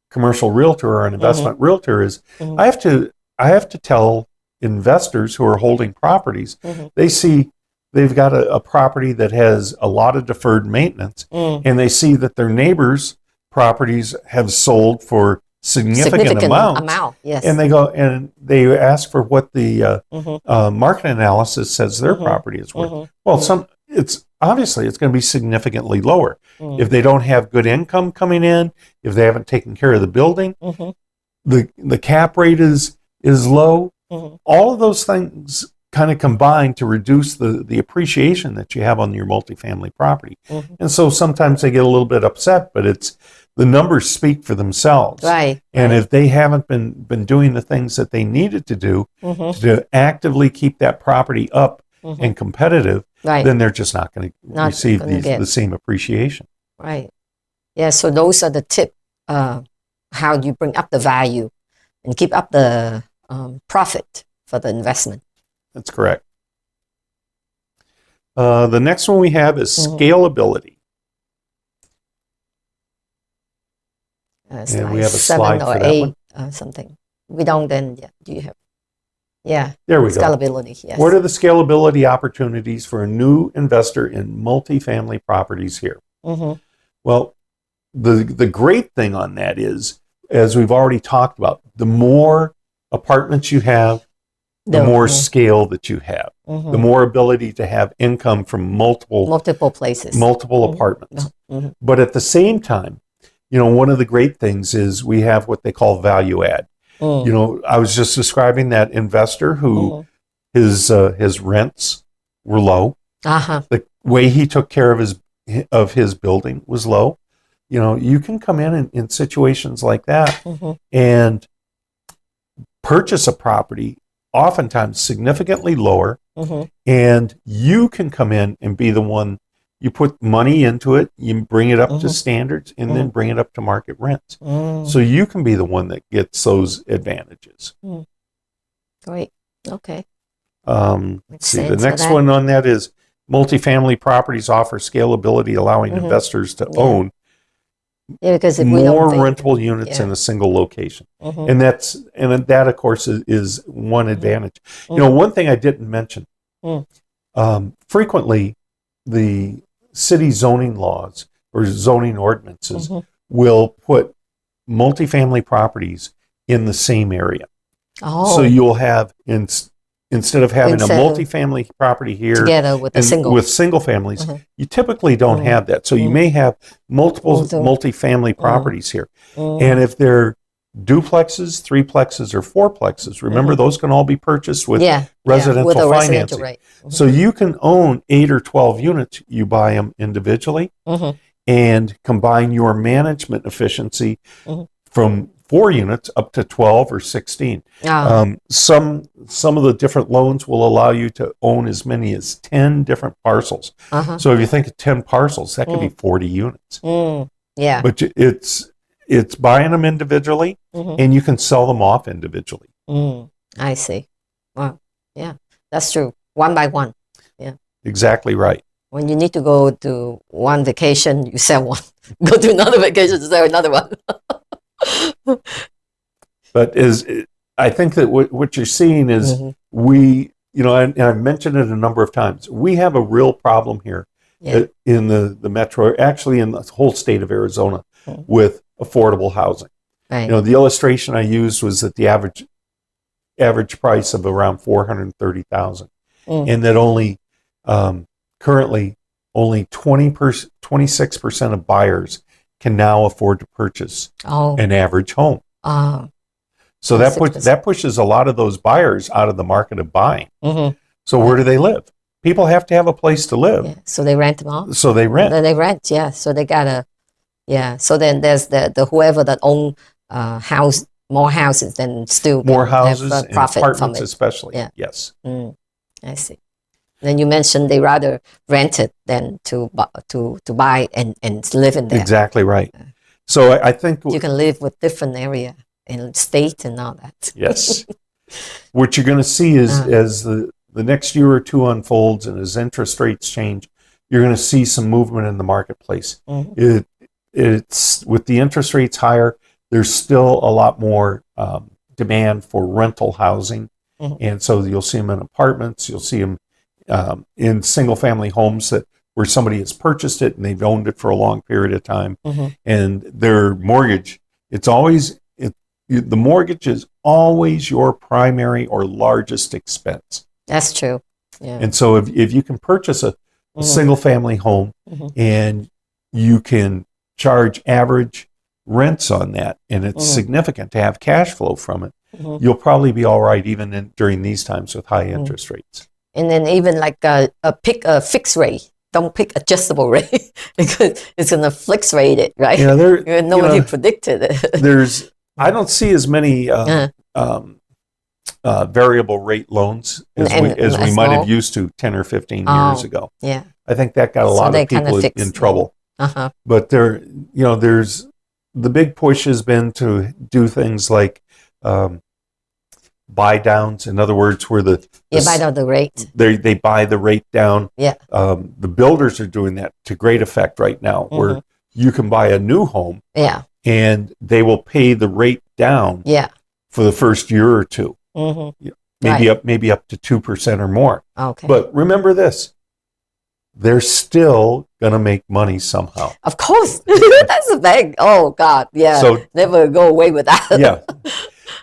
commercial realtor or an investment realtor is I have to tell investors who are holding properties, they see they've got a property that has a lot of deferred maintenance, and they see that their neighbors' properties have sold for significant amount. Yes. And they go and they ask for what the market analysis says their property is worth. Well, it's obviously it's going to be significantly lower if they don't have good income coming in, if they haven't taken care of the building, the cap rate is low. All of those things kind of combine to reduce the appreciation that you have on your multifamily property. And so sometimes they get a little bit upset, but the numbers speak for themselves. Right. And if they haven't been doing the things that they needed to do to actively keep that property up and competitive, then they're just not going to receive the same appreciation. Right. Yeah, so those are the tips, how you bring up the value and keep up the profit for the investment. That's correct. The next one we have is scalability. And we have a slide for that one. Something. We don't then, do you have? Yeah. There we go. Scalability, yes. What are the scalability opportunities for a new investor in multifamily properties here? Well, the great thing on that is, as we've already talked about, the more apartments you have, the more scale that you have, the more ability to have income from multiple places, multiple apartments. But at the same time, one of the great things is we have what they call value add. I was just describing that investor who his rents were low. The way he took care of his building was low. You can come in situations like that and purchase a property, oftentimes significantly lower, and you can come in and be the one. You put money into it, you bring it up to standards, and then bring it up to market rents. So you can be the one that gets those advantages. Great. Okay. Let's see. The next one on that is multifamily properties offer scalability, allowing investors to own because more rentable units in a single location. And that, of course, is one advantage. One thing I didn't mention, frequently the city zoning laws or zoning ordinances will put multifamily properties in the same area. So you'll have, instead of having a multifamily property here together with single families, you typically don't have that. So you may have multiple multifamily properties here. And if they're duplexes, threeplexes, or fourplexes, remember those can all be purchased with residential financing. So you can own 8 or 12 units. You buy them individually and combine your management efficiency from 4 units up to 12 or 16. Some of the different loans will allow you to own as many as 10 different parcels. So if you think of 10 parcels, that could be 40 units. But it's buying them individually, and you can sell them off individually. I see. Wow. Yeah, that's true. One by one. Yeah. Exactly right. When you need to go to one vacation, you sell one. Go to another vacation, to sell another one. But I think that what you're seeing is we, and I've mentioned it a number of times, we have a real problem here in the metro, actually in the whole state of Arizona, with affordable housing. The illustration I used was that the average price of around $430,000, and that only currently only 26% of buyers can now afford to purchase an average home. So that pushes a lot of those buyers out of the market of buying. So where do they live? People have to have a place to live. So they rent them out. So they rent. They rent, So they gotta, So then there's the whoever that own more houses, then still more houses have, and profit apartments from it. Especially. Yeah. Yes. I see. Then you mentioned they rather rent it than to buy and live in there. Exactly right. So I think you can live with different area and state and all that. Yes. What you're going to see is as the next year or two unfolds and as interest rates change, you're going to see some movement in the marketplace. It's with the interest rates higher, there's still a lot more demand for rental housing. And so you'll see them in apartments, you'll see them in single family homes where somebody has purchased it and they've owned it for a long period of time. And their mortgage, the mortgage is always your primary or largest expense. That's true. Yeah. And so if you can purchase a single family home and you can charge average rents on that, and it's significant to have cash flow from it, you'll probably be all right even during these times with high interest rates. And then even like pick a fixed rate. Don't pick adjustable rate because it's going to fix rate it, right? Nobody predicted it. I don't see as many variable rate loans as we might have used to 10 or 15 years ago. Yeah. I think that got a lot of people in trouble. But there's the big push has been to do things like buy downs. In other words, where buy down the rate. They buy the rate down. Yeah. The builders are doing that to great effect right now, where you can buy a new home. Yeah. And they will pay the rate down. Yeah. For the first year or two. Maybe up to 2% or more. Okay. But remember this. They're still going to make money somehow. Of course. That's a thing. Oh, God. Yeah. So, never go away with that. Yeah.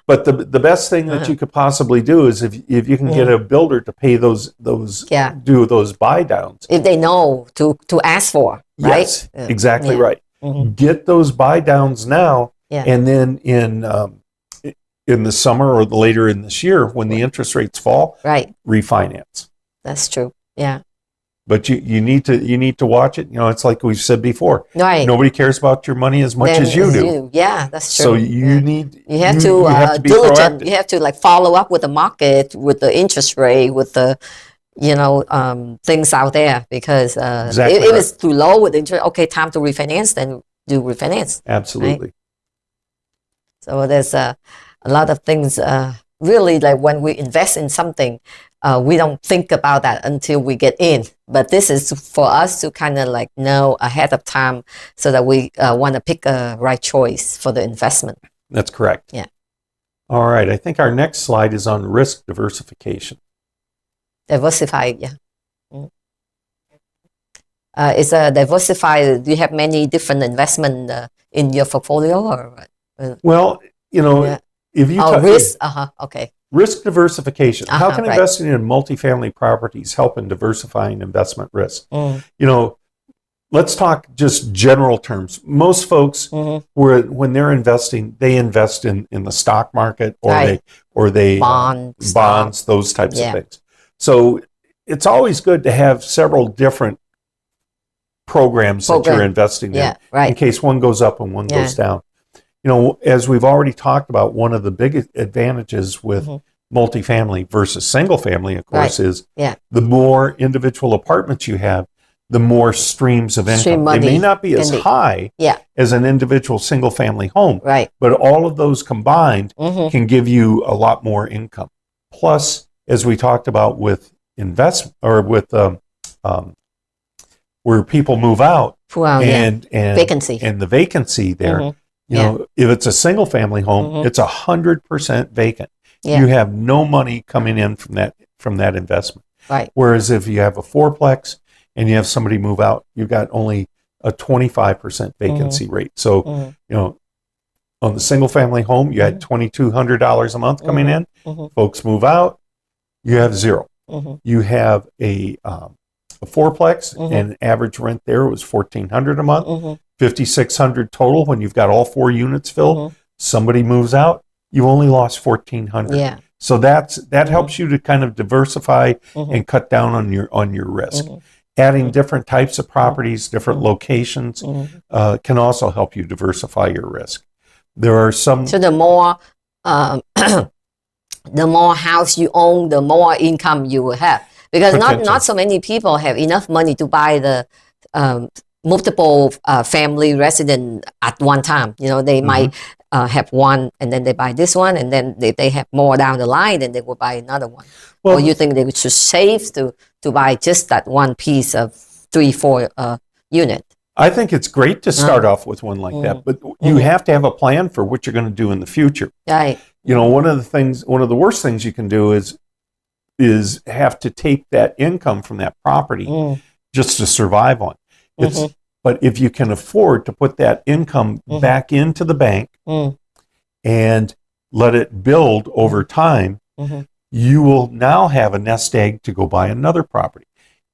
But the best thing that you could possibly do is if you can get a builder to pay those do those buy downs. If they know to ask for, right? Yes, exactly right. Get those buy downs now, and then in the summer or later in this year when the interest rates fall, refinance. That's true. Yeah. But you need to watch it. It's like we've said before. Right. Nobody cares about your money as much as you do. Yeah, that's true. So you have to be diligent. You have to follow up with the market, with the interest rate, with the things out there, because if it's too low with interest, okay, time to refinance, then do refinance. Absolutely. Right? So there's a lot of things. Really, like when we invest in something, we don't think about that until we get in. But this is for us to kind of know ahead of time, so that we want to pick a right choice for the investment. That's correct. Yeah. All right. I think our next slide is on risk diversification. Diversified, yeah. Is diversified? Do you have many different investment in your portfolio, or? Well, if you risk, okay. Risk diversification. How can investing in multifamily properties help in diversifying investment risk? Let's talk just general terms. Most folks, when they're investing, they invest in the stock market, or they bonds, those types of things. So it's always good to have several different programs that you're investing in case one goes up and one goes down. As we've already talked about, one of the biggest advantages with multifamily versus single family, of course, is the more individual apartments you have, the more streams of income. They may not be as high as an individual single family home, but all of those combined can give you a lot more income. Plus, as we talked about with investment, or with where people move out, and vacancy, and the vacancy there. If it's a single family home, it's 100% vacant. You have no money coming in from that investment. Right. Whereas if you have a fourplex and you have somebody move out, you've got only a 25% vacancy rate. So, on the single family home, you had $2,200 a month coming in. Folks move out, you have zero. You have a fourplex, and average rent there was $1,400 a month. $5,600 total when you've got all 4 units filled. Somebody moves out, you only lost $1,400. Yeah. So that helps you to kind of diversify and cut down on your risk. Adding different types of properties, different locations, can also help you diversify your risk. There are some. So the more house you own, the more income you will have, because not so many people have enough money to buy the multiple family resident at one time. They might have one, and then they buy this one, and then they have more down the line, and they will buy another one. Well, or you think they should save to buy just that one piece of 3-4 unit? I think it's great to start off with one like that, but you have to have a plan for what you're going to do in the future. Right. One of the worst things you can do is have to take that income from that property just to survive on. But if you can afford to put that income back into the bank and let it build over time, you will now have a nest egg to go buy another property.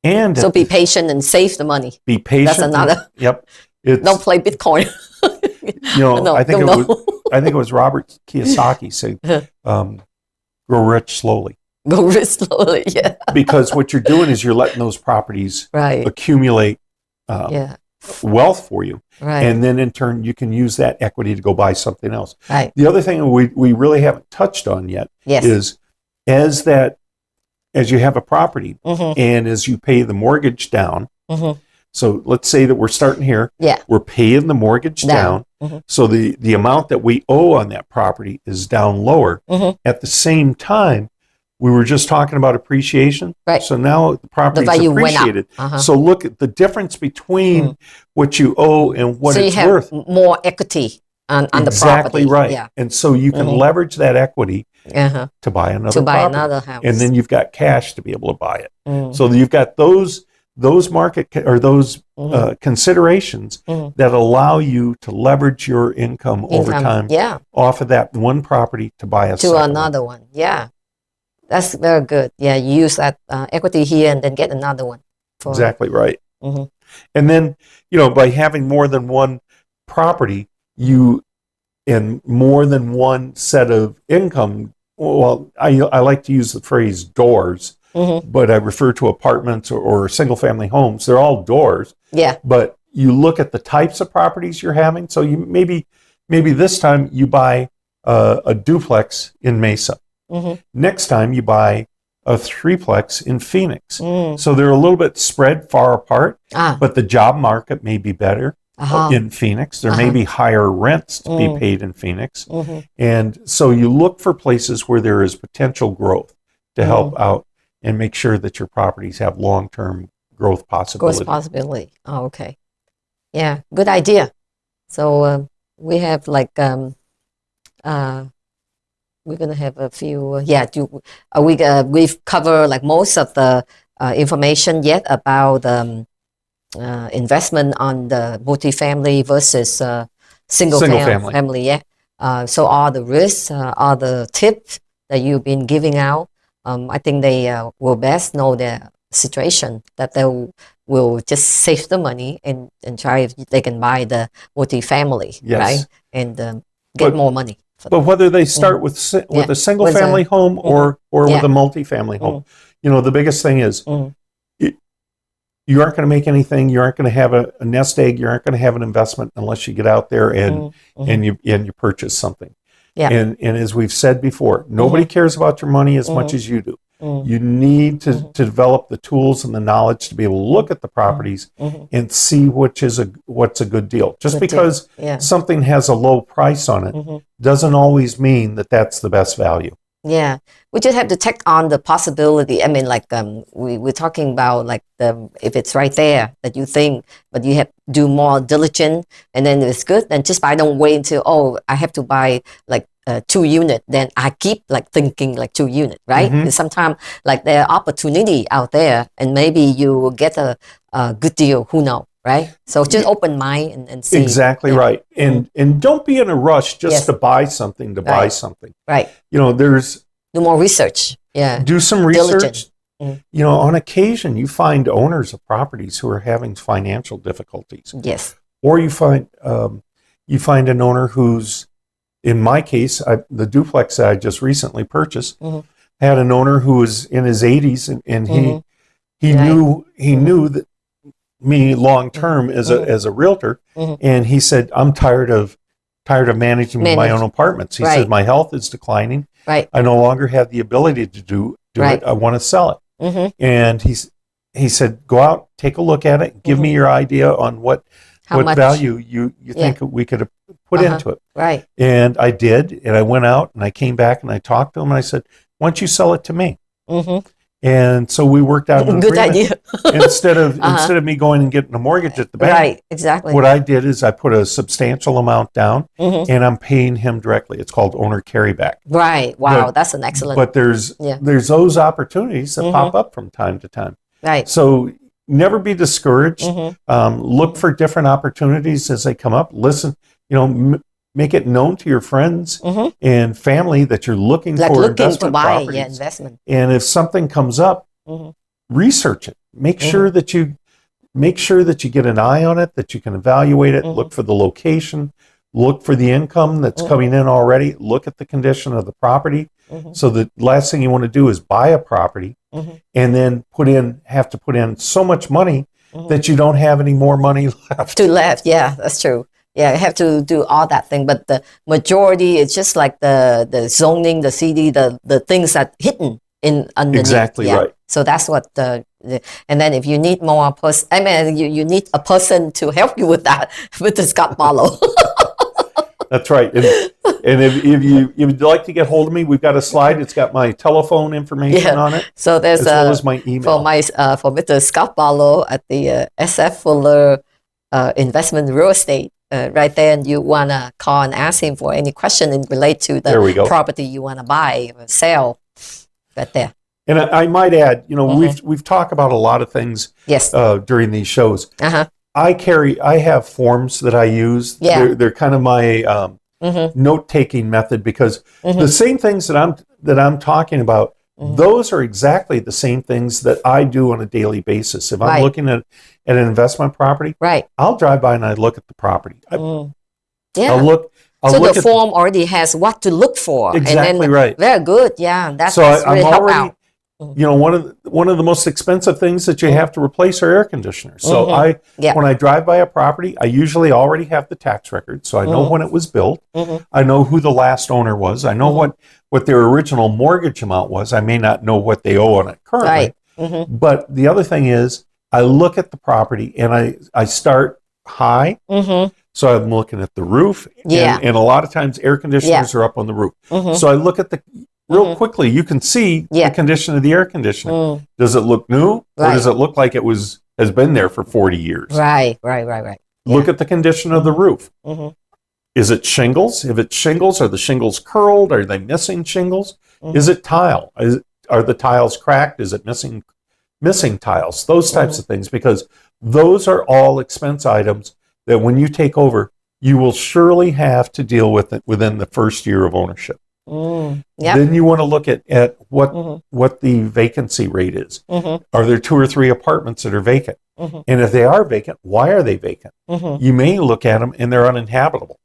And so be patient and save the money. Be patient. That's another. Yep. Don't play Bitcoin. I think it was Robert Kiyosaki said, "Grow rich slowly." Go rich slowly. Yeah. Because what you're doing is you're letting those properties accumulate wealth for you, and then in turn you can use that equity to go buy something else. Right. The other thing we really haven't touched on yet is as you have a property and as you pay the mortgage down. So let's say that we're starting here. Yeah. We're paying the mortgage down. So the amount that we owe on that property is down lower. At the same time, we were just talking about appreciation. Right. So now the property is value went up. appreciated. So look at the difference between what you owe and what so it's you have worth. more equity on the property. Exactly right. Yeah. And so you can leverage that equity to buy another property. Another house. And then you've got cash to be able to buy it. So you've got those market or those considerations that allow you to leverage your income over time off of that one property to buy a second another one. Yeah, that's very good. Yeah, you use that equity here and then get another one. Exactly right. And then, by having more than one property, and more than one set of income. Well, I like to use the phrase doors. But I refer to apartments or single-family homes. They're all doors. Yeah. But you look at the types of properties you're having. So you maybe this time you buy a duplex in Mesa. Next time you buy a threeplex in Phoenix. So they're a little bit spread far apart. But the job market may be better in Phoenix. There may be higher rents to be paid in Phoenix. And so you look for places where there is potential growth to help out and make sure that your properties have long-term growth possibility. Oh, okay. Yeah, good idea. So we have we're gonna have a few. We've covered most of the information yet about investment on the multifamily versus single family. Yeah. So all the risks, all the tips that you've been giving out. I think they will best know their situation, that they will just save the money and try if they can buy the multifamily, right? And get more money. But whether they start with a single family home or with a multifamily home, the biggest thing is you aren't going to make anything. You aren't going to have a nest egg. You aren't going to have an investment unless you get out there and you purchase something. Yeah. And as we've said before, nobody cares about your money as much as you do. You need to develop the tools and the knowledge to be able to look at the properties and see what's a good deal. Just because something has a low price on it doesn't always mean that that's the best value. Yeah, we just have to check on the possibility. I mean, we're talking about if it's right there that you think, but you have to do more diligent, and then it's good. Then just buy. Don't wait until I have to buy 2 unit. Then I keep thinking 2 unit, right? Sometimes there are opportunity out there, and maybe you will get a good deal. Who knows? Right? So just open mind and see. Exactly right. And don't be in a rush just to buy something buy something. Right. Do more research. Yeah. Do some research. On occasion you find owners of properties who are having financial difficulties. Yes. Or you find an owner who's, in my case, the duplex that I just recently purchased had an owner who was in his 80s and he knew that me long term as a realtor, and he said, I'm tired of managing my own apartments. He said, my health is declining. Right. I no longer have the ability to do it. I want to sell it. And he said, go out, take a look at it, give me your idea on what value you think we could put into it. Right. And I did, and I went out and I came back and I talked to him and I said, why don't you sell it to me? And so we worked out an good agreement. idea. instead of me going and getting a mortgage at the bank. Right, exactly. What I did is I put a substantial amount down and I'm paying him directly. It's called owner carryback. Right. Wow, that's an excellent. But there's those opportunities that pop up from time to time. Right. So never be discouraged. Look for different opportunities as they come up. Listen, make it known to your friends and family that you're looking for investment properties. Investment. And if something comes up, research it. Make sure that you get an eye on it, that you can evaluate it. Look for the location. Look for the income that's coming in already. Look at the condition of the property. So the last thing you want to do is buy a property and then have to put in so much money that you don't have any more money left. Yeah, that's true. Yeah, you have to do all that thing, but the majority is just the zoning, the CD, the things that hidden in underneath. Exactly right. So that's what and then if you need you need a person to help you with that, with the Scott Barlow. That's right. And if you'd like to get hold of me, we've got a slide. It's got my telephone information on it. So there's as well as my email. For Mr. Scott Barlow at the SF Fuller Investment Real Estate. Right there, and you want to call and ask him for any question in relate to the property you want to buy or sell. Right there. And I might add, we've talked about a lot of things during these shows. I have forms that I use. They're kind of my note-taking method, because the same things that I'm talking about, those are exactly the same things that I do on a daily basis. If I'm looking at an investment property, I'll drive by and I look at the property. I'll look. So the form already has what to look for. Exactly right. Very good. Yeah, that's I'm really help already out. One of the most expensive things that you have to replace are air conditioners. So when I drive by a property, I usually already have the tax record, so I know when it was built. I know who the last owner was. I know what their original mortgage amount was. I may not know what they owe on it currently. But the other thing is, I look at the property and I start high. So I'm looking at the roof, and a lot of times air conditioners are up on the roof. So I look at real quickly, you can see the condition of the air conditioner. Does it look new, or does it look like it has been there for 40 years? Right. Look at the condition of the roof. Is it shingles? If it's shingles, are the shingles curled? Are they missing shingles? Is it tile? Are the tiles cracked? Is it missing tiles? Those types of things, because those are all expense items that when you take over, you will surely have to deal with it within the first year of ownership. Then you want to look at what the vacancy rate is. Are there 2 or 3 apartments that are vacant? And if they are vacant, why are they vacant? You may look at them and they're uninhabitable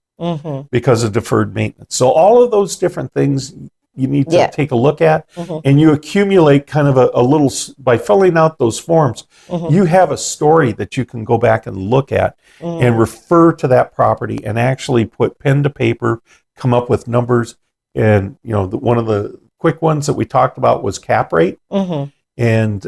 because of deferred maintenance. So all of those different things you need to take a look at, and you accumulate kind of a little, by filling out those forms, you have a story that you can go back and look at and refer to that property and actually put pen to paper, come up with numbers. And, one of the quick ones that we talked about was cap rate. And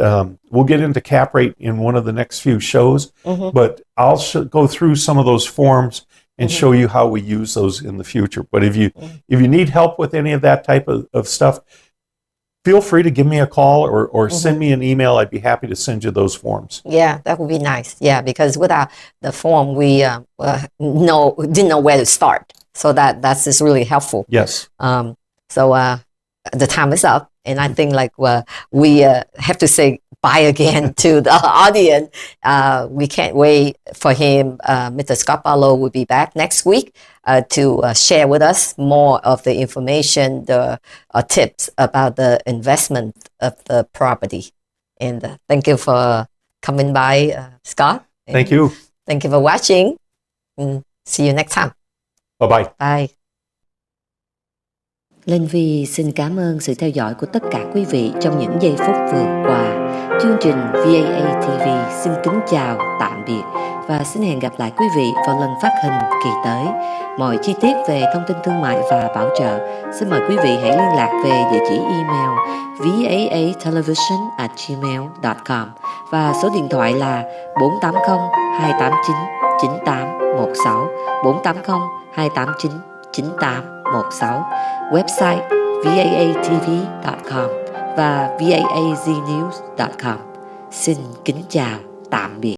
we'll get into cap rate in one of the next few shows. But I'll go through some of those forms and show you how we use those in the future. But if you need help with any of that type of stuff, feel free to give me a call or send me an email. I'd be happy to send you those forms. Yeah, that would be nice. Yeah, because without the form, we didn't know where to start. So that's just really helpful. Yes. So the time is up, and I think we have to say bye again to the audience. We can't wait for him. Mr. Scott Barlow will be back next week to share with us more of the information, the tips about the investment of the property. And thank you for coming by, Scott. Thank you. Thank you for watching. And see you next time. Bye-bye. Bye. Linh Vi xin cảm ơn sự theo dõi của tất cả quý vị trong những giây phút vừa qua. Chương trình VAATV xin kính chào, tạm biệt và xin hẹn gặp lại quý vị vào lần phát hình kỳ tới. Mọi chi tiết về thông tin thương mại và bảo trợ, xin mời quý vị hãy liên lạc về địa chỉ email vaatelevision@gmail.com và số điện thoại là 480 289 9816 480 289 9816, website vaatv.com và vaaznews.com. Xin kính chào, tạm biệt.